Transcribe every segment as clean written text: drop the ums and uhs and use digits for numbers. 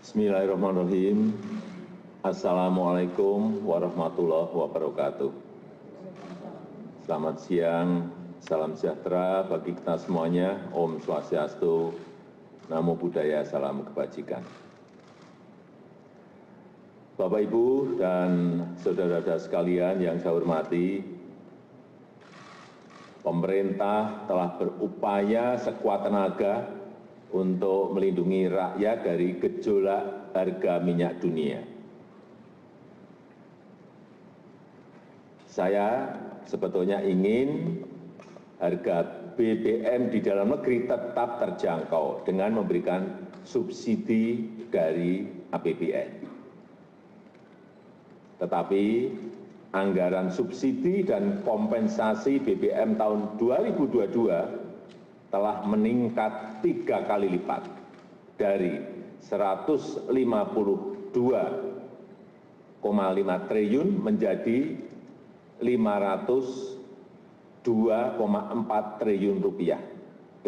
Bismillahirrahmanirrahim. Assalamualaikum warahmatullahi wabarakatuh. Selamat siang, salam sejahtera bagi kita semuanya. Om Swastiastu, Namo Buddhaya, salam kebajikan. Bapak, Ibu, dan saudara-saudara sekalian yang saya hormati, pemerintah telah berupaya sekuat tenaga untuk melindungi rakyat dari gejolak harga minyak dunia. Saya sebetulnya ingin harga BBM di dalam negeri tetap terjangkau dengan memberikan subsidi dari APBN. Tetapi anggaran subsidi dan kompensasi BBM tahun 2022 telah meningkat 3 kali lipat dari 152,5 triliun menjadi 502,4 triliun rupiah,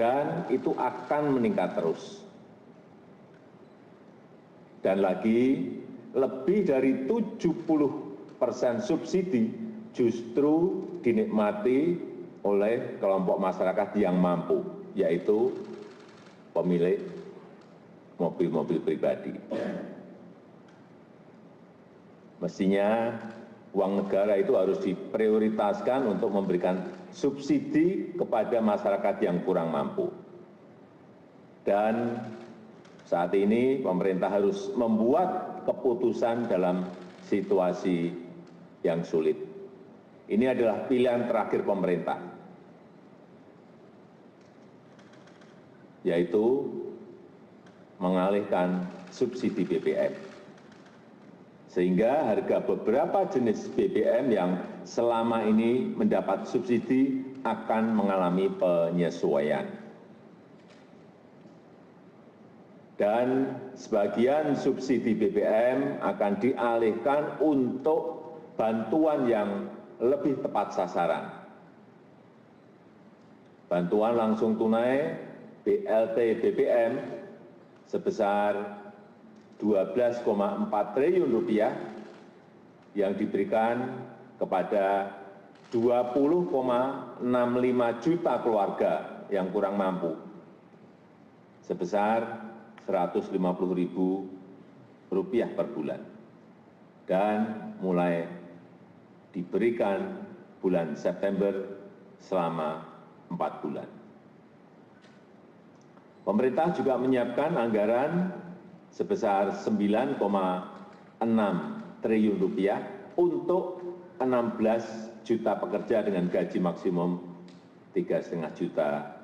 dan itu akan meningkat terus. Dan lagi, lebih dari 70% subsidi justru dinikmati oleh kelompok masyarakat yang mampu, yaitu pemilik mobil-mobil pribadi. Mestinya uang negara itu harus diprioritaskan untuk memberikan subsidi kepada masyarakat yang kurang mampu. Dan saat ini pemerintah harus membuat keputusan dalam situasi yang sulit. Ini adalah pilihan terakhir pemerintah, yaitu mengalihkan subsidi BBM, sehingga harga beberapa jenis BBM yang selama ini mendapat subsidi akan mengalami penyesuaian. Dan sebagian subsidi BBM akan dialihkan untuk bantuan yang lebih tepat sasaran. Bantuan langsung tunai BLT BBM sebesar 12,4 triliun rupiah yang diberikan kepada 20,65 juta keluarga yang kurang mampu sebesar Rp150.000 per bulan, dan mulai diberikan bulan September selama 4 bulan. Pemerintah juga menyiapkan anggaran sebesar Rp9,6 triliun untuk 16 juta pekerja dengan gaji maksimum Rp3,5 juta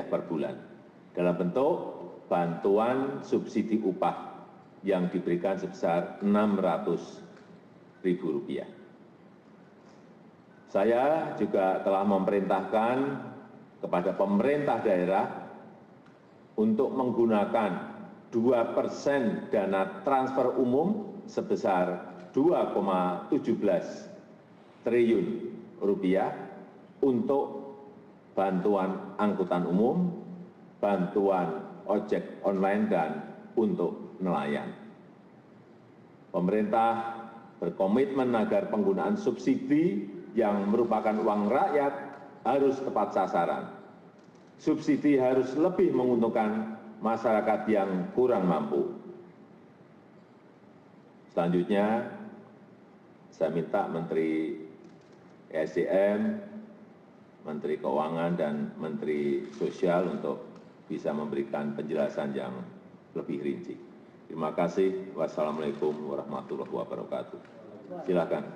per bulan dalam bentuk bantuan subsidi upah yang diberikan sebesar Rp600.000. Saya juga telah memerintahkan kepada pemerintah daerah untuk menggunakan 2% dana transfer umum sebesar Rp2,17 triliun untuk bantuan angkutan umum, bantuan ojek online, dan untuk nelayan. Pemerintah berkomitmen agar penggunaan subsidi yang merupakan uang rakyat harus tepat sasaran. Subsidi harus lebih menguntungkan masyarakat yang kurang mampu. Selanjutnya, saya minta Menteri ESDM, Menteri Keuangan, dan Menteri Sosial untuk bisa memberikan penjelasan yang lebih rinci. Terima kasih. Wassalamualaikum warahmatullahi wabarakatuh. Silakan,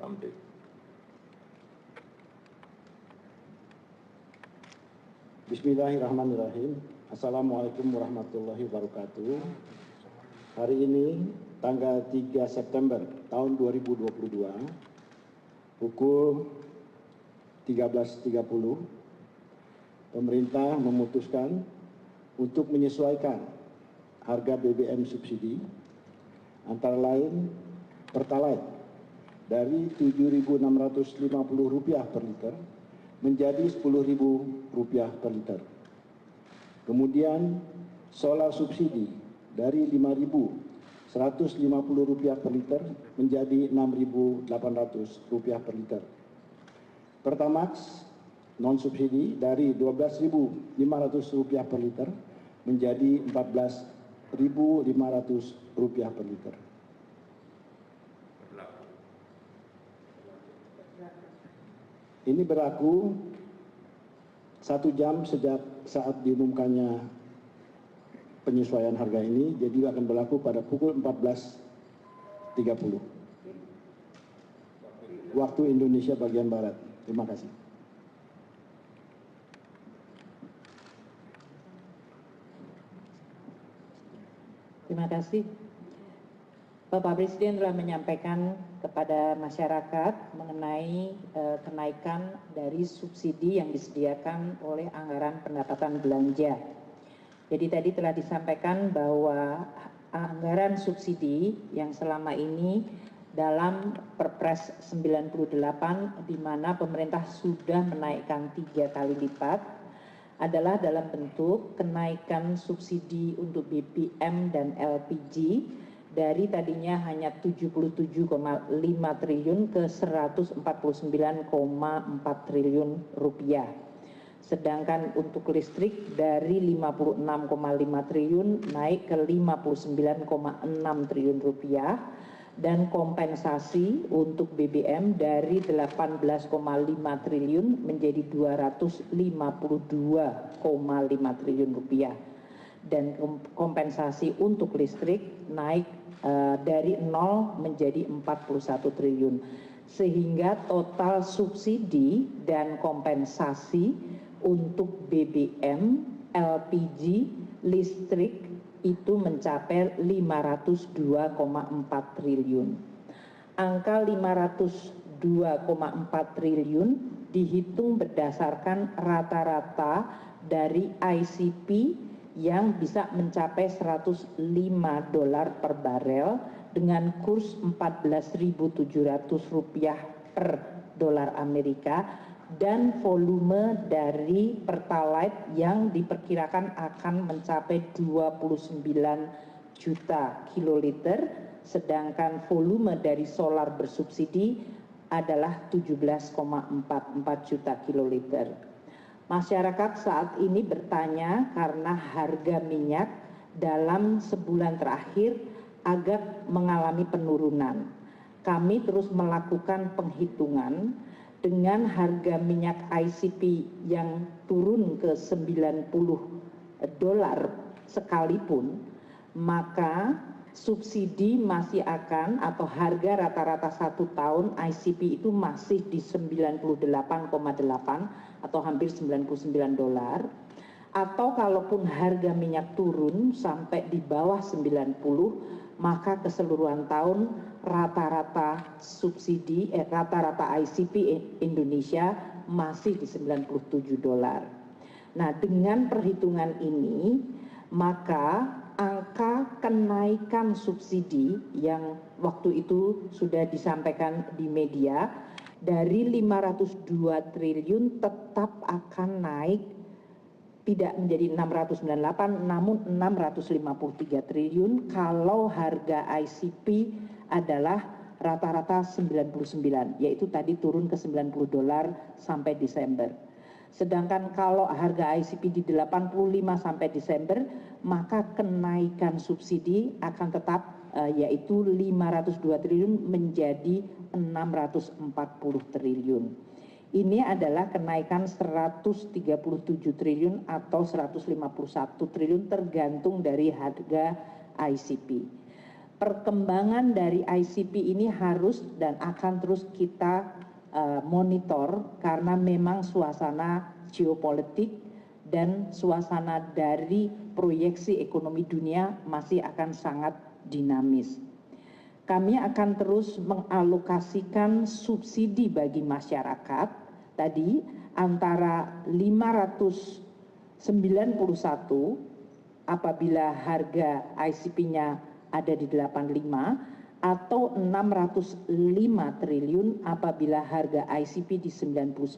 Pak Menteri. Bismillahirrahmanirrahim. Assalamualaikum warahmatullahi wabarakatuh. Hari ini, tanggal 3 September tahun 2022, pukul 13.30, pemerintah memutuskan untuk menyesuaikan harga BBM subsidi, antara lain Pertalite dari Rp7.650 per liter menjadi Rp10.000 per liter. Kemudian solar subsidi dari Rp5.150 per liter menjadi Rp6.800 per liter. Pertamax non-subsidi dari Rp12.500 per liter menjadi Rp14.500 per liter. Ini berlaku 1 jam sejak saat diumumkannya penyesuaian harga ini, jadi akan berlaku pada pukul 14.30 waktu Indonesia bagian Barat. Terima kasih. Terima kasih. Bapak Presiden telah menyampaikan kepada masyarakat mengenai kenaikan dari subsidi yang disediakan oleh anggaran pendapatan belanja. Jadi tadi telah disampaikan bahwa anggaran subsidi yang selama ini dalam Perpres 98 di mana pemerintah sudah menaikkan 3 kali lipat adalah dalam bentuk kenaikan subsidi untuk BBM dan LPG dari tadinya hanya 77,5 triliun ke 149,4 triliun rupiah. Sedangkan untuk listrik dari 56,5 triliun naik ke 59,6 triliun rupiah dan kompensasi untuk BBM dari 18,5 triliun menjadi 252,5 triliun rupiah. Dan kompensasi untuk listrik naik dari 0 menjadi 41 triliun. Sehingga total subsidi dan kompensasi untuk BBM, LPG, listrik itu mencapai 502,4 triliun. Angka 502,4 triliun dihitung berdasarkan rata-rata dari ICP yang bisa mencapai $105 per barel dengan kurs Rp14.700 per dolar Amerika dan volume dari Pertalite yang diperkirakan akan mencapai 29 juta kiloliter, sedangkan volume dari solar bersubsidi adalah 17,44 juta kiloliter. Masyarakat saat ini bertanya karena harga minyak dalam sebulan terakhir agak mengalami penurunan. Kami terus melakukan penghitungan dengan harga minyak ICP yang turun ke $90 sekalipun, maka subsidi masih akan atau harga rata-rata 1 tahun ICP itu masih di 98,8 atau hampir $99, atau kalaupun harga minyak turun sampai di bawah 90, maka keseluruhan tahun rata-rata subsidi rata-rata ICP Indonesia masih di $97. Nah, dengan perhitungan ini maka angka kenaikan subsidi yang waktu itu sudah disampaikan di media dari 502 triliun tetap akan naik tidak menjadi 698 namun 653 triliun kalau harga ICP adalah rata-rata 99, yaitu tadi turun ke $90 sampai Desember. Sedangkan kalau harga ICP di 85 sampai Desember, maka kenaikan subsidi akan tetap yaitu 502 triliun menjadi 640 triliun. Ini adalah kenaikan 137 triliun atau 151 triliun tergantung dari harga ICP. Perkembangan dari ICP ini harus dan akan terus kita monitor karena memang suasana geopolitik dan suasana dari proyeksi ekonomi dunia masih akan sangat dinamis. Kami akan terus mengalokasikan subsidi bagi masyarakat tadi antara 591 apabila harga ICP-nya ada di 85 atau 605 triliun apabila harga ICP di 99.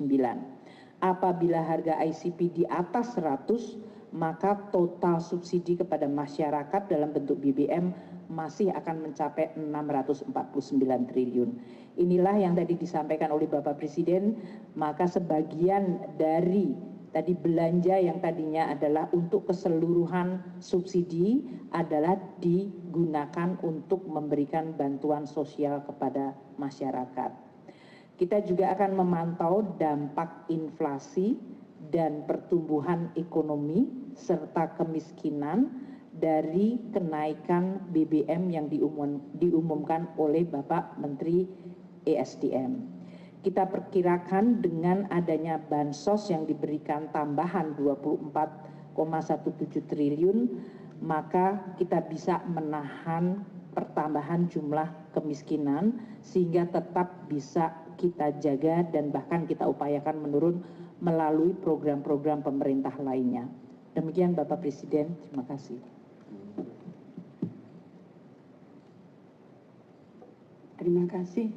Apabila harga ICP di atas 100, maka total subsidi kepada masyarakat dalam bentuk BBM masih akan mencapai 649 triliun. Inilah yang tadi disampaikan oleh Bapak Presiden, maka sebagian dari tadi belanja yang tadinya adalah untuk keseluruhan subsidi adalah digunakan untuk memberikan bantuan sosial kepada masyarakat. Kita juga akan memantau dampak inflasi dan pertumbuhan ekonomi serta kemiskinan dari kenaikan BBM yang diumumkan oleh Bapak Menteri ESDM. Kita perkirakan dengan adanya bansos yang diberikan tambahan 24,17 triliun, maka kita bisa menahan pertambahan jumlah kemiskinan sehingga tetap bisa kita jaga dan bahkan kita upayakan menurun melalui program-program pemerintah lainnya. Demikian Bapak Presiden, terima kasih. Terima kasih.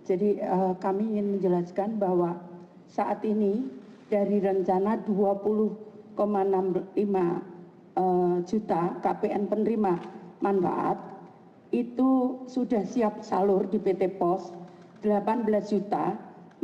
Jadi kami ingin menjelaskan bahwa saat ini dari rencana 20,65 juta KPN penerima manfaat itu sudah siap salur di PT POS 18.486.756.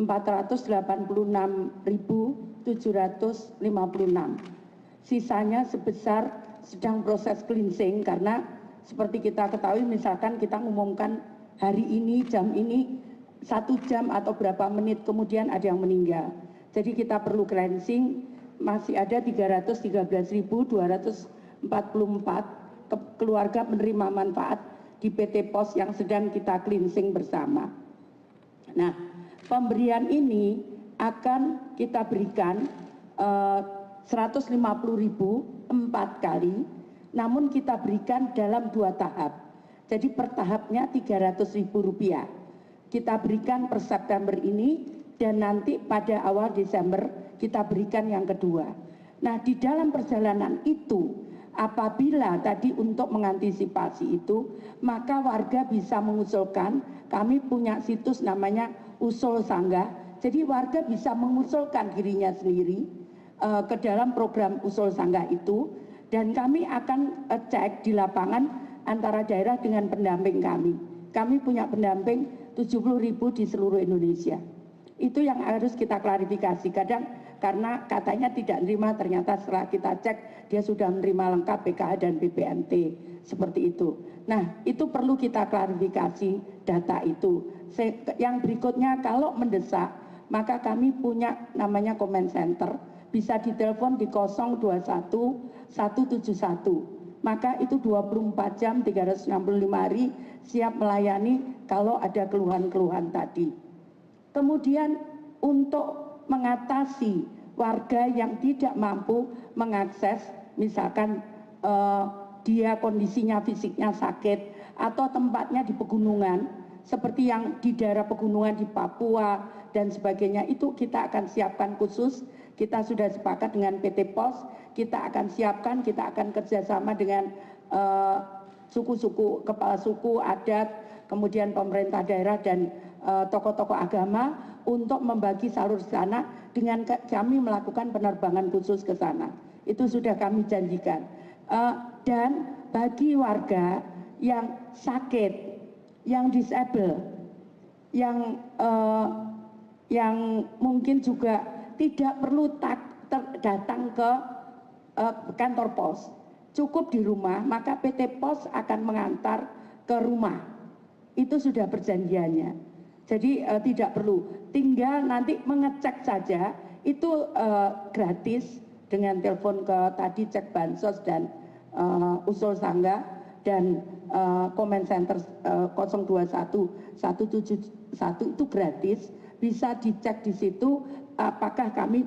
Sisanya sebesar sedang proses cleansing karena seperti kita ketahui misalkan kita ngumumkan hari ini jam ini 1 jam atau berapa menit kemudian ada yang meninggal. Jadi kita perlu cleansing, masih ada 313.244 keluarga penerima manfaat di PT POS yang sedang kita cleansing bersama. Nah, pemberian ini akan kita berikan 150.000 4 kali, namun kita berikan dalam 2 tahap. Jadi per tahapnya Rp300.000. Kita berikan per September ini dan nanti pada awal Desember kita berikan yang kedua. Nah, di dalam perjalanan itu apabila tadi untuk mengantisipasi itu, maka warga bisa mengusulkan, kami punya situs namanya Usul Sanggah. Jadi warga bisa mengusulkan dirinya sendiri ke dalam program Usul Sanggah itu dan kami akan cek di lapangan antara daerah dengan pendamping kami. Kami punya pendamping 70.000 di seluruh Indonesia. Itu yang harus kita klarifikasi. Kadang karena katanya tidak menerima, ternyata setelah kita cek dia sudah menerima lengkap PKH dan BPNT seperti itu. Nah, itu perlu kita klarifikasi data itu. Yang berikutnya kalau mendesak, maka kami punya namanya comment center, bisa ditelepon di 021 171. Maka itu 24 jam 365 hari siap melayani kalau ada keluhan-keluhan tadi. Kemudian untuk mengatasi warga yang tidak mampu mengakses, misalkan dia kondisinya fisiknya sakit atau tempatnya di pegunungan, seperti yang di daerah pegunungan di Papua dan sebagainya, itu kita akan siapkan khusus. Kita sudah sepakat dengan PT POS, kita akan siapkan, kita akan kerjasama dengan suku-suku, kepala suku, adat, kemudian pemerintah daerah dan tokoh-tokoh agama untuk membagi salur sana dengan kami melakukan penerbangan khusus ke sana. Itu sudah kami janjikan. Dan bagi warga yang sakit, yang disable, yang mungkin juga tidak perlu datang ke kantor pos, cukup di rumah, maka PT POS akan mengantar ke rumah. Itu sudah perjanjiannya. Jadi tidak perlu, tinggal nanti mengecek saja, itu gratis dengan telepon ke tadi cek bansos dan usul sanggah dan comment center 021 171 itu gratis, bisa dicek di situ apakah kami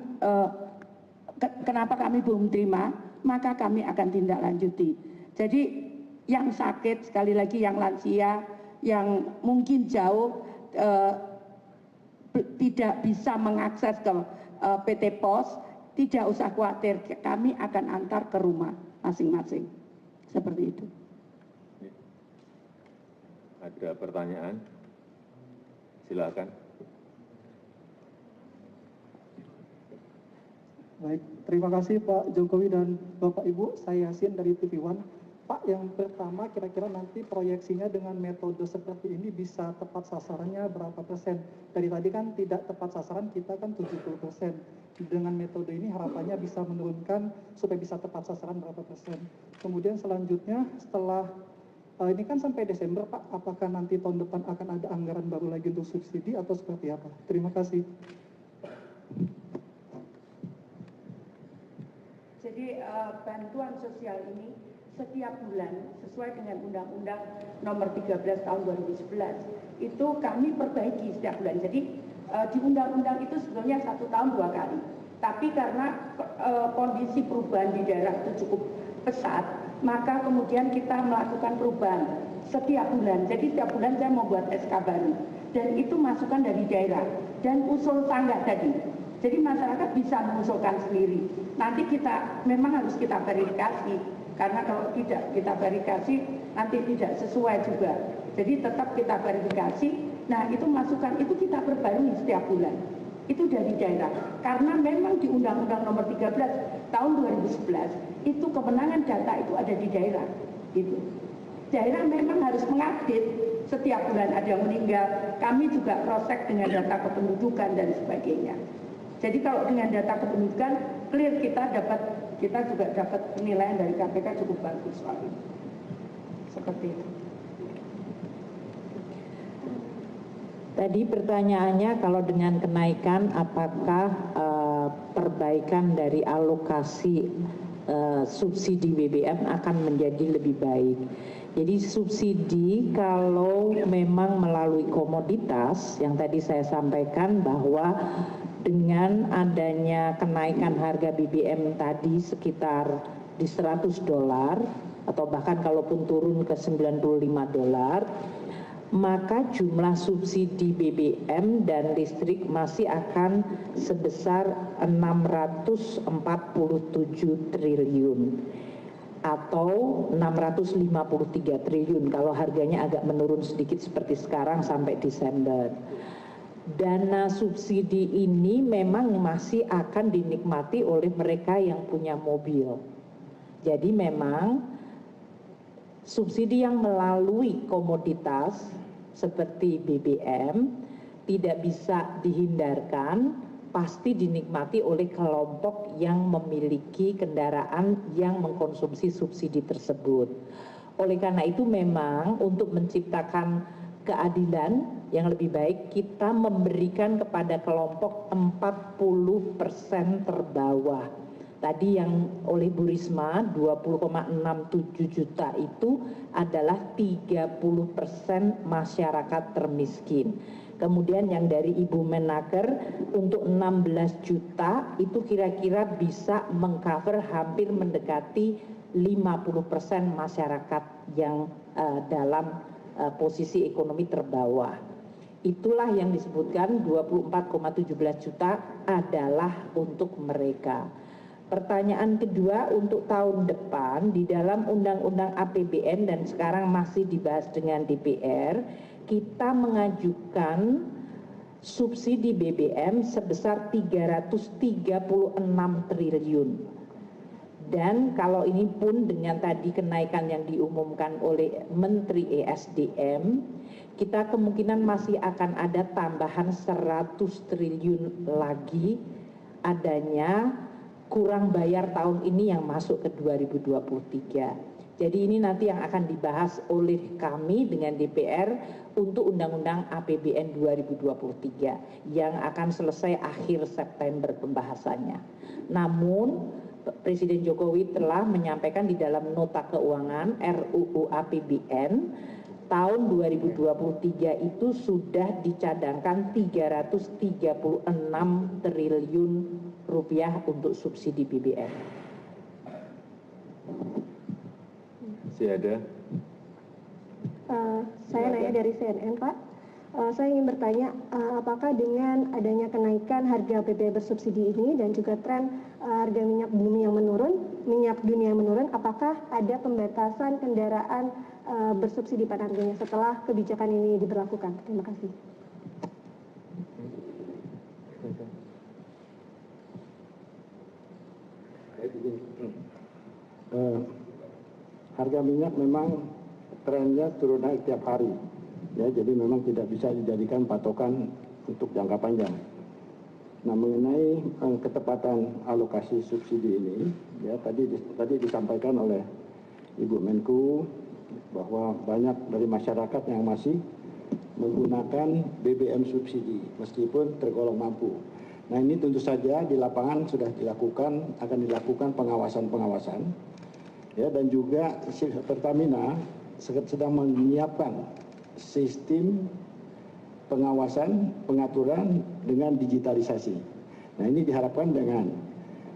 kenapa kami belum terima, maka kami akan tindak lanjuti. Jadi yang sakit, sekali lagi yang lansia, yang mungkin jauh tidak bisa mengakses ke PT POS, tidak usah khawatir, kami akan antar ke rumah masing-masing. Seperti itu. Ada pertanyaan? Silakan. Baik, terima kasih Pak Jokowi dan Bapak Ibu. Saya Yasin dari TV One. Pak, yang pertama kira-kira nanti proyeksinya dengan metode seperti ini bisa tepat sasarannya berapa persen? Dari tadi kan tidak tepat sasaran, kita kan 70%. Dengan metode ini harapannya bisa menurunkan supaya bisa tepat sasaran berapa persen. Kemudian selanjutnya setelah ini kan sampai Desember Pak, apakah nanti tahun depan akan ada anggaran baru lagi untuk subsidi atau seperti apa? Terima kasih. Jadi bantuan sosial ini setiap bulan sesuai dengan Undang-Undang Nomor 13 Tahun 2011 itu kami perbaiki setiap bulan. Jadi di undang-undang itu sebetulnya 1 tahun 2 kali. Tapi karena kondisi perubahan di daerah itu cukup pesat, maka kemudian kita melakukan perubahan setiap bulan. Jadi setiap bulan saya membuat SK baru dan itu masukan dari daerah dan usul tangga tadi. Jadi masyarakat bisa mengusulkan sendiri. Nanti kita memang harus kita verifikasi, karena kalau tidak kita verifikasi nanti tidak sesuai juga. Jadi tetap kita verifikasi. Nah itu masukan itu kita perbarui setiap bulan. Itu dari daerah. Karena memang di Undang-Undang Nomor 13 Tahun 2011 itu kewenangan data itu ada di daerah. Gitu. Daerah memang harus mengupdate setiap bulan ada yang meninggal. Kami juga cross-check dengan data kependudukan dan sebagainya. Jadi kalau dengan data kependudukan clear kita juga dapat penilaian dari KPK cukup bagus soal ini. Seperti itu. Tadi pertanyaannya kalau dengan kenaikan apakah perbaikan dari alokasi subsidi BBM akan menjadi lebih baik. Jadi subsidi kalau memang melalui komoditas yang tadi saya sampaikan bahwa dengan adanya kenaikan harga BBM tadi sekitar di $100 atau bahkan kalaupun turun ke $95, maka jumlah subsidi BBM dan listrik masih akan sebesar 647 triliun atau 653 triliun kalau harganya agak menurun sedikit seperti sekarang sampai Desember. Dana subsidi ini memang masih akan dinikmati oleh mereka yang punya mobil. Jadi memang subsidi yang melalui komoditas seperti BBM tidak bisa dihindarkan, pasti dinikmati oleh kelompok yang memiliki kendaraan yang mengkonsumsi subsidi tersebut. Oleh karena itu memang untuk menciptakan keadilan yang lebih baik kita memberikan kepada kelompok 40% terbawah. Tadi yang oleh Bu Risma 20,67 juta itu adalah 30% masyarakat termiskin. Kemudian yang dari Ibu Menaker untuk 16 juta itu kira-kira bisa mengcover hampir mendekati 50% masyarakat yang dalam posisi ekonomi terbawah. Itulah yang disebutkan 24,17 juta adalah untuk mereka. Pertanyaan kedua untuk tahun depan di dalam Undang-Undang APBN dan sekarang masih dibahas dengan DPR, kita mengajukan subsidi BBM sebesar 336 triliun. Dan kalau ini pun dengan tadi kenaikan yang diumumkan oleh Menteri ESDM, kita kemungkinan masih akan ada tambahan 100 triliun lagi adanya kurang bayar tahun ini yang masuk ke 2023. Jadi ini nanti yang akan dibahas oleh kami dengan DPR untuk Undang-Undang APBN 2023 yang akan selesai akhir September pembahasannya. Namun Presiden Jokowi telah menyampaikan di dalam nota keuangan RUU APBN tahun 2023 itu sudah dicadangkan 336 triliun rupiah untuk subsidi BBM. Masih ada? Saya nanya dari CNN, Pak. Saya ingin bertanya, apakah dengan adanya kenaikan harga BBM bersubsidi ini dan juga tren harga minyak bumi yang menurun, minyak dunia yang menurun, apakah ada pembatasan kendaraan bersubsidi pada harganya setelah kebijakan ini diberlakukan? Terima kasih. Harga minyak memang trennya turun naik tiap hari, ya, jadi memang tidak bisa dijadikan patokan untuk jangka panjang. Nah, mengenai ketepatan alokasi subsidi ini, ya tadi disampaikan oleh Ibu Menku bahwa banyak dari masyarakat yang masih menggunakan BBM subsidi meskipun tergolong mampu. Nah, ini tentu saja di lapangan sudah akan dilakukan pengawasan, ya, dan juga Pertamina sedang menyiapkan sistem pengawasan, pengaturan dengan digitalisasi. Nah, ini diharapkan dengan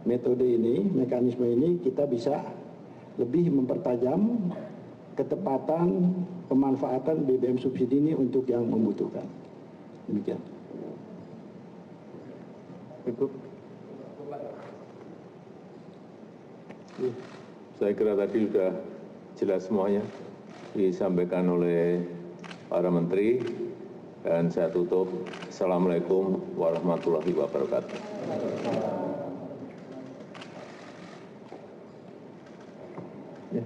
metode ini, mekanisme ini kita bisa lebih mempertajam ketepatan pemanfaatan BBM subsidi ini untuk yang membutuhkan. Demikian. Ibu. Saya kira tadi sudah jelas semuanya disampaikan oleh para menteri, dan saya tutup. Assalamualaikum warahmatullahi wabarakatuh. Ya.